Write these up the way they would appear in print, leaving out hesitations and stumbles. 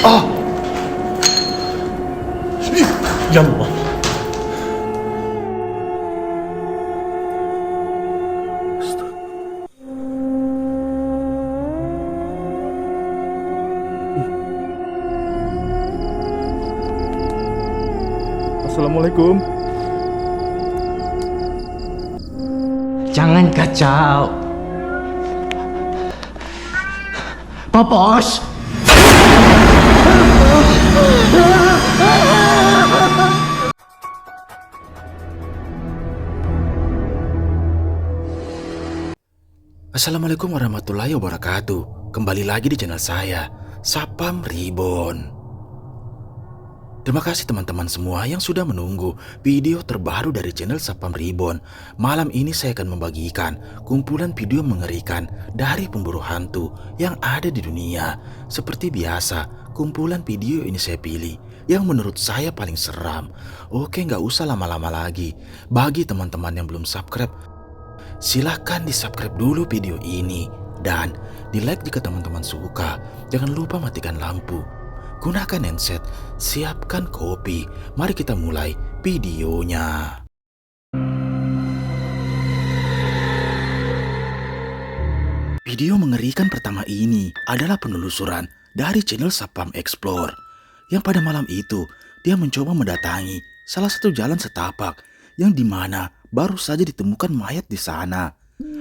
Ah! Ya Allah. Assalamualaikum. Jangan kacau. Popos! Assalamualaikum warahmatullahi wabarakatuh. Kembali lagi di channel saya, Sapam Reborn. Terima kasih teman-teman semua yang sudah menunggu video terbaru dari channel Sapam Reborn. Malam ini saya akan membagikan kumpulan video mengerikan dari pemburu hantu yang ada di dunia. Seperti biasa, kumpulan video ini saya pilih yang menurut saya paling seram. Oke, nggak usah lama-lama lagi. Bagi teman-teman yang belum subscribe, silahkan di subscribe dulu video ini. Dan di like jika teman-teman suka. Jangan lupa matikan lampu. Gunakan handset, siapkan kopi. Mari kita mulai videonya. Video mengerikan pertama ini adalah penelusuran dari channel Sapam Explore. Yang pada malam itu, dia mencoba mendatangi salah satu jalan setapak yang dimana baru saja ditemukan mayat di sana.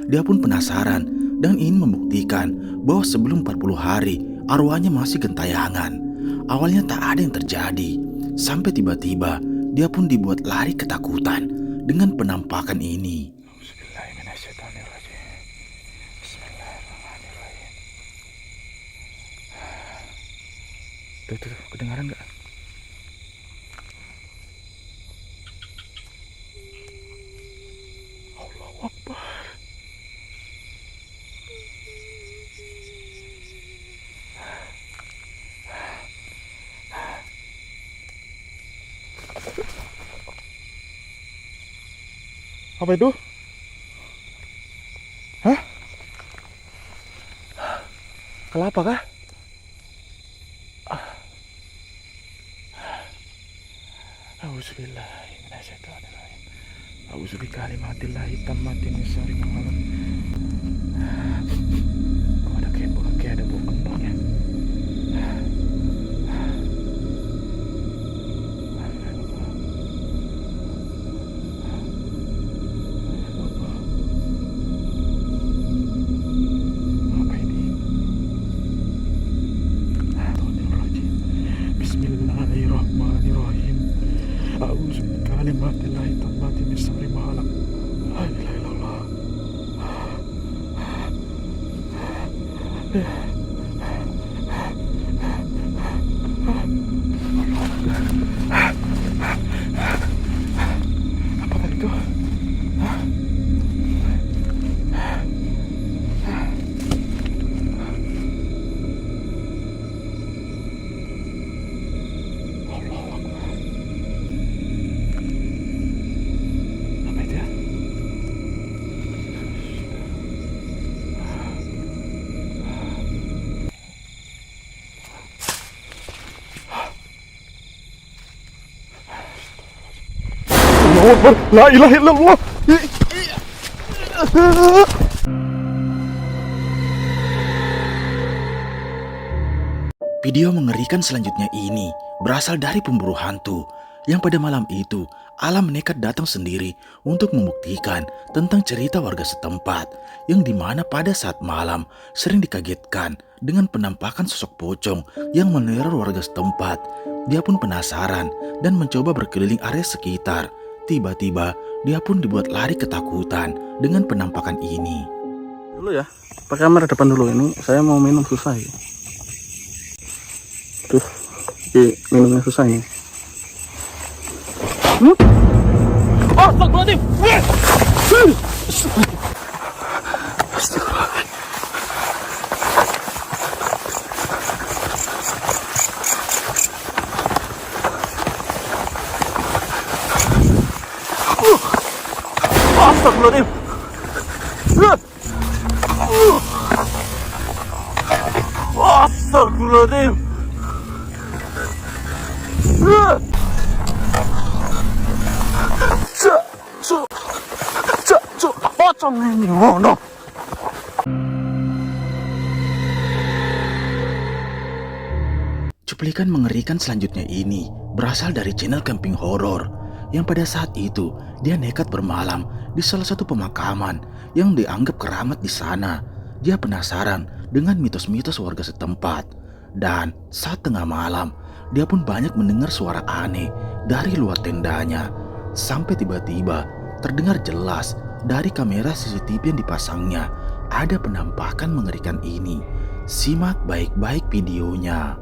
Dia pun penasaran dan ingin membuktikan bahwa sebelum 40 hari arwahnya masih gentayangan. Awalnya tak ada yang terjadi, sampai tiba-tiba dia pun dibuat lari ketakutan dengan penampakan ini. Tuh, kedengaran nggak? Allahu Akbar. Apa itu? Hah? Kelapa kah? Auzubillahiminasyaitonirrajim. Auzubikalimatillahi tammati min syarri ma khalaq. Kok ada kayak ada bau kembang ya? Apa ini? Bismillahirrahmanirrahim. Auzubillahi tammati min syarri ma khalaq. La ilaha illallah. Apa tadi itu? Apa itu ya? Allahu Akbar. La ilaha illallah. Video mengerikan selanjutnya ini berasal dari pemburu hantu yang pada malam itu Alam nekat datang sendiri untuk membuktikan tentang cerita warga setempat yang dimana pada saat malam sering dikagetkan dengan penampakan sosok pocong yang meneror warga setempat. Dia pun penasaran dan mencoba berkeliling area sekitar. Tiba-tiba dia pun dibuat lari ketakutan dengan penampakan ini. Dulu ya, pakai kamera depan dulu. Ini saya mau minum susah ya. Tuh, minumnya susah ya. Astagfirullahaladzim. Astagfirullahaladzim. Astagfirullahaladzim. Pocong ini ngono. Cuplikan mengerikan selanjutnya ini berasal dari channel Camping Horror yang pada saat itu dia nekat bermalam di salah satu pemakaman yang dianggap keramat di sana. Dia penasaran dengan mitos-mitos warga setempat dan saat tengah malam dia pun banyak mendengar suara aneh dari luar tendanya sampai tiba-tiba terdengar jelas dari kamera CCTV yang dipasangnya ada penampakan mengerikan ini. Simak baik-baik videonya.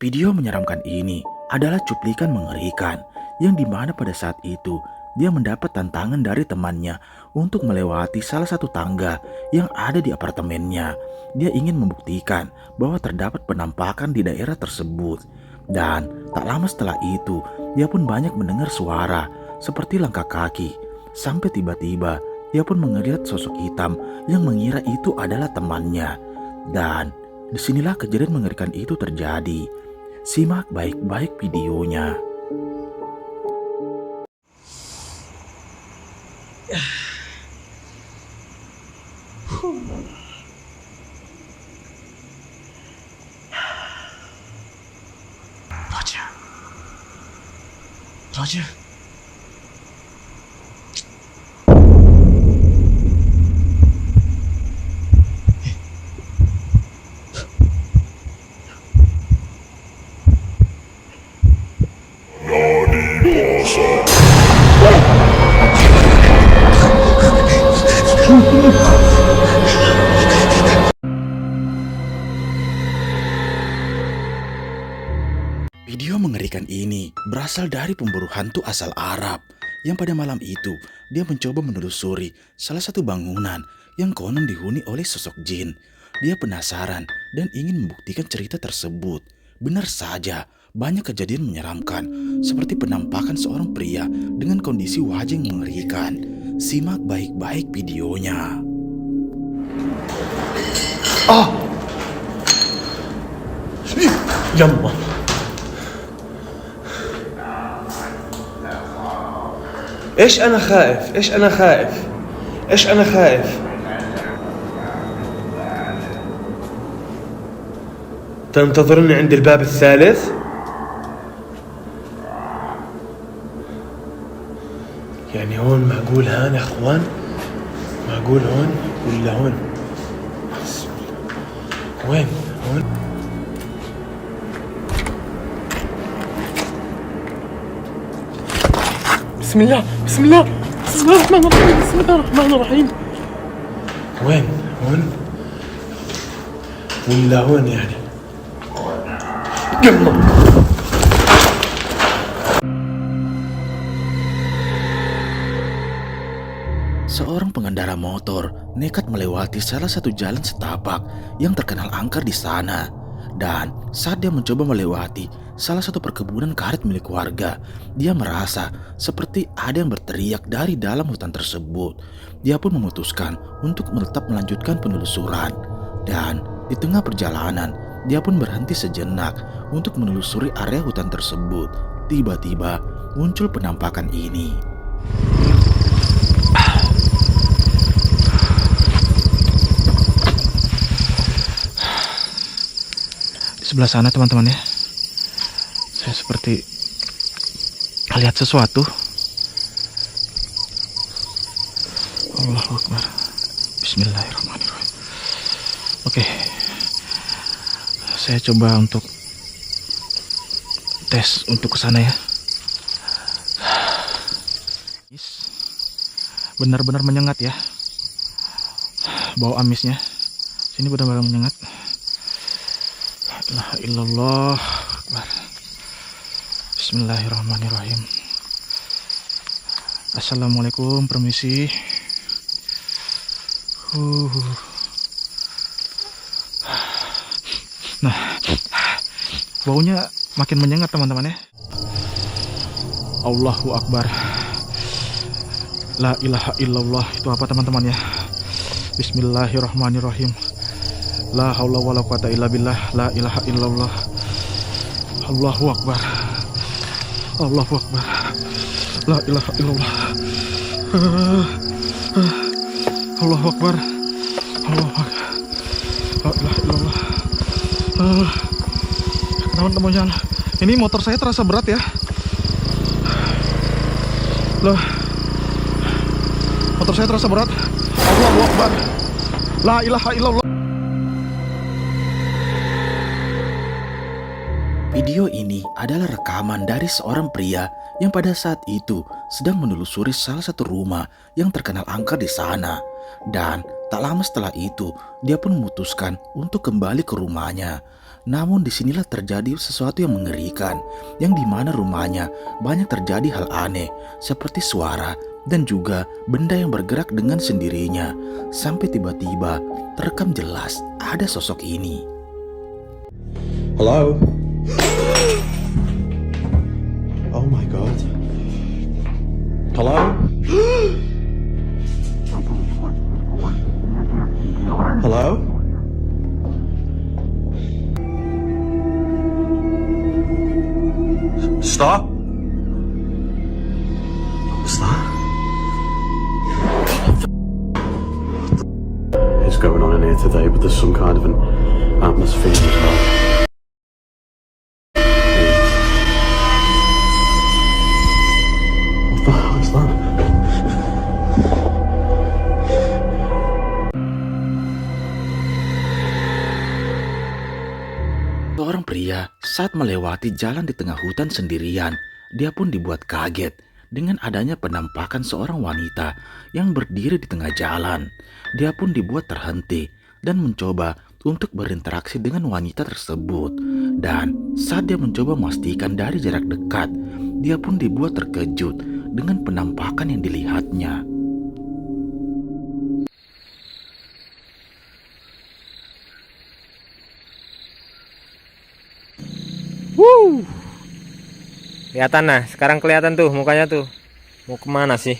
Video menyeramkan ini adalah cuplikan mengerikan yang dimana pada saat itu dia mendapat tantangan dari temannya untuk melewati salah satu tangga yang ada di apartemennya. Dia ingin membuktikan bahwa terdapat penampakan di daerah tersebut. Dan tak lama setelah itu dia pun banyak mendengar suara seperti langkah kaki. Sampai tiba-tiba dia pun melihat sosok hitam yang mengira itu adalah temannya. Dan disinilah kejadian mengerikan itu terjadi. Simak baik-baik videonya. Raja. Video mengerikan ini berasal dari pemburu hantu asal Arab yang pada malam itu dia mencoba menelusuri salah satu bangunan yang konon dihuni oleh sosok jin. Dia penasaran dan ingin membuktikan cerita tersebut. Benar saja, banyak kejadian menyeramkan seperti penampakan seorang pria dengan kondisi wajah yang mengerikan. Simak baik-baik videonya. يلا ايش انا خائف ايش انا خائف ايش انا خائف تنتظرني عند الباب الثالث يعني هون معقول هان يا اخوان معقول هون ولا هون وين هون بسم الله بسم الله بسم الله الرحمن الرحيم بسم الله الرحمن الرحيم وين هون ولا هون يعني يلا Seorang pengendara motor nekat melewati salah satu jalan setapak yang terkenal angker di sana. Dan saat dia mencoba melewati salah satu perkebunan karet milik warga, dia merasa seperti ada yang berteriak dari dalam hutan tersebut. Dia pun memutuskan untuk tetap melanjutkan penelusuran. Dan di tengah perjalanan, dia pun berhenti sejenak untuk menelusuri area hutan tersebut. Tiba-tiba muncul penampakan ini. Sebelah sana teman-teman ya, saya seperti lihat sesuatu. Allahu Akbar. Bismillahirrahmanirrahim. Oke, saya coba untuk tes untuk kesana ya. Benar-benar menyengat ya, bau amisnya sini benar-benar menyengat. La ilaha illallah. Akbar. Bismillahirrahmanirrahim. Assalamualaikum, permisi. Nah, baunya makin menyengat teman-teman ya. Allahu Akbar. La ilaha illallah. Itu apa teman-teman ya? Bismillahirrahmanirrahim. La haula wala quwata illa billah. La ilaha illallah. Allahu Akbar. Allahu Akbar. La ilaha illallah. Allahu Akbar. Allahu Akbar. La ilaha illallah. Teman-teman jangan. Ini motor saya terasa berat ya. Loh. Motor saya terasa berat. Allahu Akbar. La ilaha illallah. Video ini adalah rekaman dari seorang pria yang pada saat itu sedang menelusuri salah satu rumah yang terkenal angker di sana. Dan tak lama setelah itu, dia pun memutuskan untuk kembali ke rumahnya. Namun disinilah terjadi sesuatu yang mengerikan, yang dimana rumahnya banyak terjadi hal aneh, seperti suara dan juga benda yang bergerak dengan sendirinya. Sampai tiba-tiba terekam jelas ada sosok ini. Hello? Oh my god. Hello? Hello? Stop! What's that? What's going on in here today, but there's some kind of an atmosphere as well. Seorang pria saat melewati jalan di tengah hutan sendirian, dia pun dibuat kaget dengan adanya penampakan seorang wanita yang berdiri di tengah jalan. Dia pun dibuat terhenti dan mencoba untuk berinteraksi dengan wanita tersebut. Dan saat dia mencoba memastikan dari jarak dekat, dia pun dibuat terkejut dengan penampakan yang dilihatnya. Kelihatan, nah sekarang kelihatan tuh mukanya tuh. Mau kemana sih?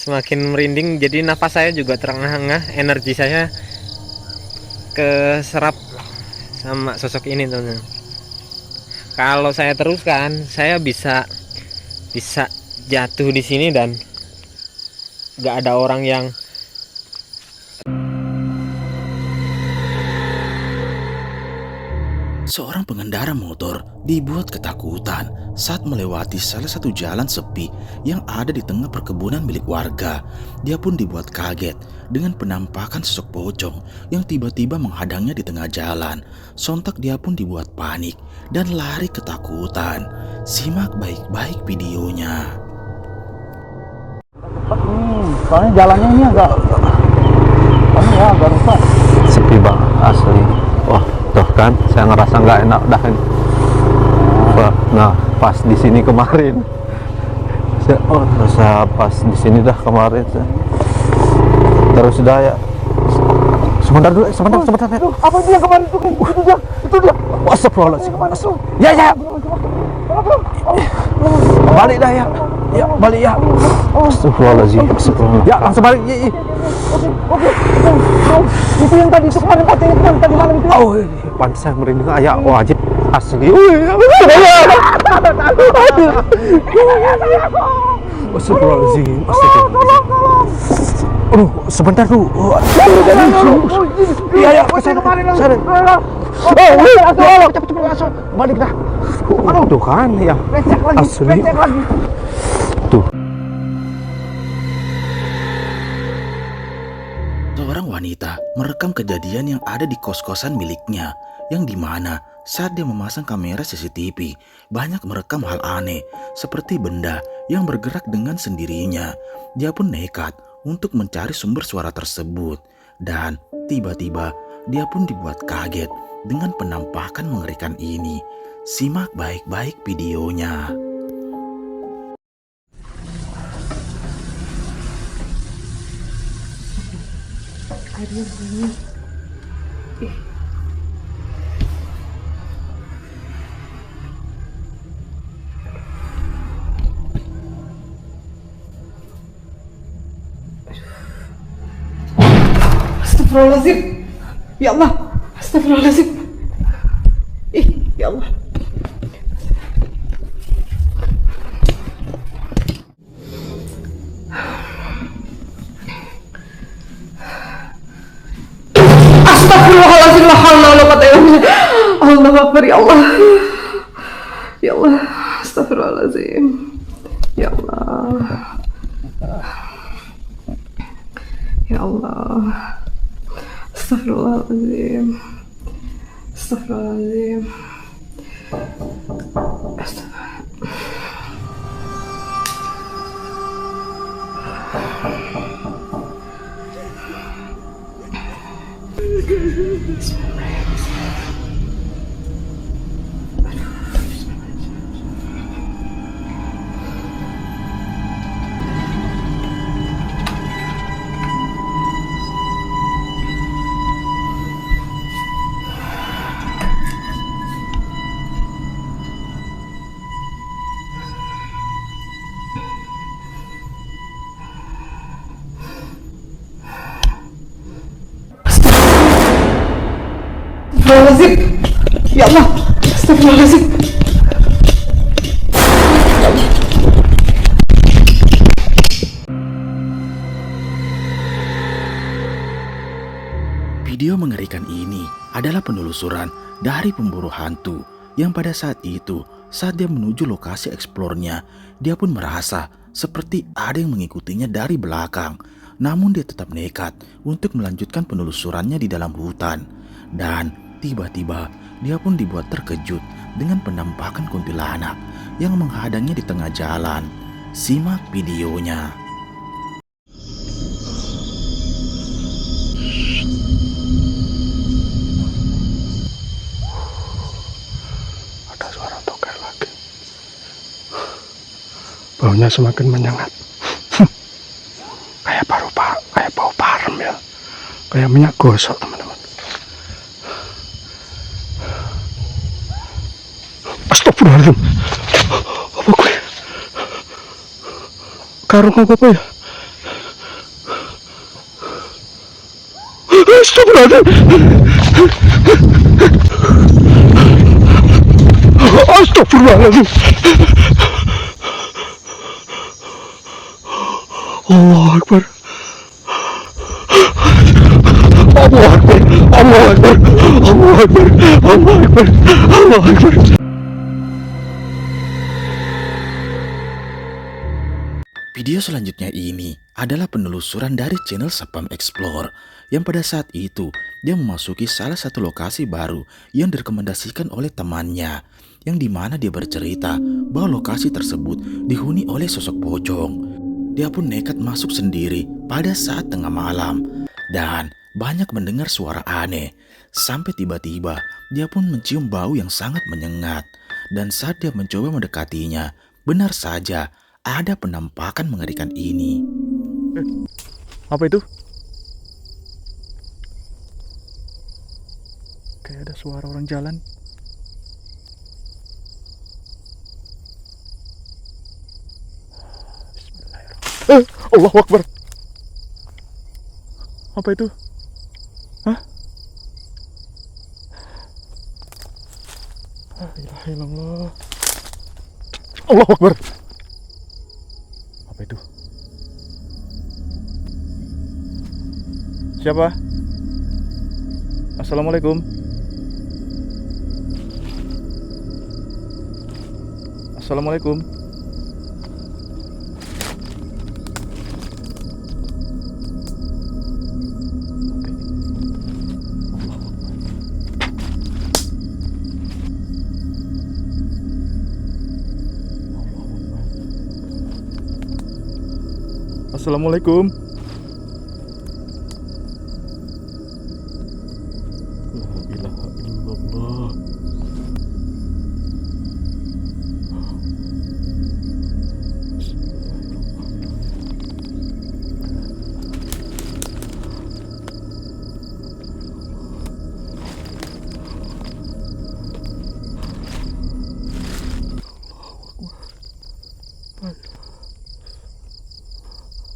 Semakin merinding, jadi nafas saya juga terengah-engah, energi saya keserap sama sosok ini teman-teman. Kalau saya teruskan, saya bisa jatuh di sini dan nggak ada orang yang Seorang pengendara motor dibuat ketakutan saat melewati salah satu jalan sepi yang ada di tengah perkebunan milik warga. Dia pun dibuat kaget dengan penampakan sosok pocong yang tiba-tiba menghadangnya di tengah jalan. Sontak dia pun dibuat panik dan lari ketakutan. Simak baik-baik videonya. Soalnya jalannya ini agak rusak. Sepi banget asli. Wah, tuh kan, saya ngerasa nggak enak dah ini. Nah, pas di sini kemarin, rasa pas di sini dah kemarin. Terus dah ya. Sebentar dulu, sebentar. Apa itu yang kemarin itu dia. Astagfirullahaladzim. Ya. Balik dah ya. Ya, balik ya. Astagfirullahaladzim. Ya, langsung balik. Ya. Oke. Itu yang tadi itu kemarin tadi malam itu. Oh, pantas saya merinding. Ya, wajib asli. Astagfirullahaladzim. Aduh, sebentar tuh. Iya, kesana. Cepet langsung balik dah. Aduh, tuh kan ya. Asli. Tuh. Seorang wanita merekam kejadian yang ada di kos-kosan miliknya, yang dimana saat dia memasang kamera CCTV, banyak merekam hal aneh seperti benda yang bergerak dengan sendirinya. Dia pun nekat untuk mencari sumber suara tersebut, dan tiba-tiba dia pun dibuat kaget dengan penampakan mengerikan ini. Simak baik-baik videonya. Astagfirullahaladzim. Ya Allah. Astagfirullahaladzim. Ya Allah. Astagfirullahaladzim. La haula wala quwwata illa billah. Allahu akbar. Ya Allah. Ya Allah. Astagfirullahaladzim. Ya Allah. Ya Allah. Astagfirullahaladzim. Astagfirullahaladzim. Astagfirullahaladzim. Ya Allah. Astagfirullahaladzim. Video mengerikan ini adalah penelusuran dari pemburu hantu yang pada saat itu, saat dia menuju lokasi eksplornya, dia pun merasa seperti ada yang mengikutinya dari belakang. Namun dia tetap nekat untuk melanjutkan penelusurannya di dalam hutan. Dan tiba-tiba dia pun dibuat terkejut dengan penampakan kuntilanak yang menghadangnya di tengah jalan. Simak videonya. Ada suara tokai lagi. Baunya semakin menyengat. Kayak bau parem ya. Kayak minyak gosok, teman-teman. Astagfirullahaladzim. Apa gue? Karung apa ya? Astagfirullahaladzim. Astagfirullahaladzim. Allahu Akbar. Video selanjutnya ini adalah penelusuran dari channel Sapam Explore yang pada saat itu dia memasuki salah satu lokasi baru yang direkomendasikan oleh temannya, yang dimana dia bercerita bahwa lokasi tersebut dihuni oleh sosok pocong. Dia pun nekat masuk sendiri pada saat tengah malam dan banyak mendengar suara aneh, sampai tiba-tiba dia pun mencium bau yang sangat menyengat. Dan saat dia mencoba mendekatinya, benar saja ada penampakan mengerikan ini. Apa itu? Kayak ada suara orang jalan. Bismillahirrahmanirrahim. Allahu Akbar. Apa itu? Hah? La ilaha illallah. Allahu Akbar. Apa itu? Siapa? Assalamualaikum. Assalamualaikum. Assalamualaikum. La ilaha illallah.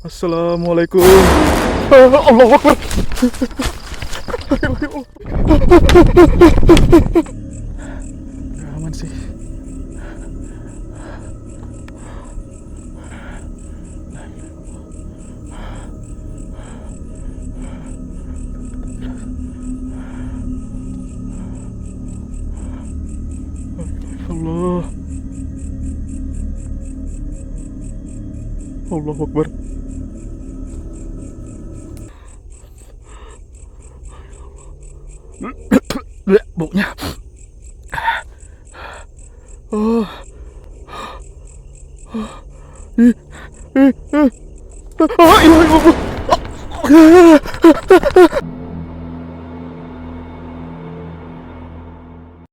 Assalamualaikum. Allahu Akbar. Gak aman sih. Allah. Allahu Akbar. Baunya. Oh,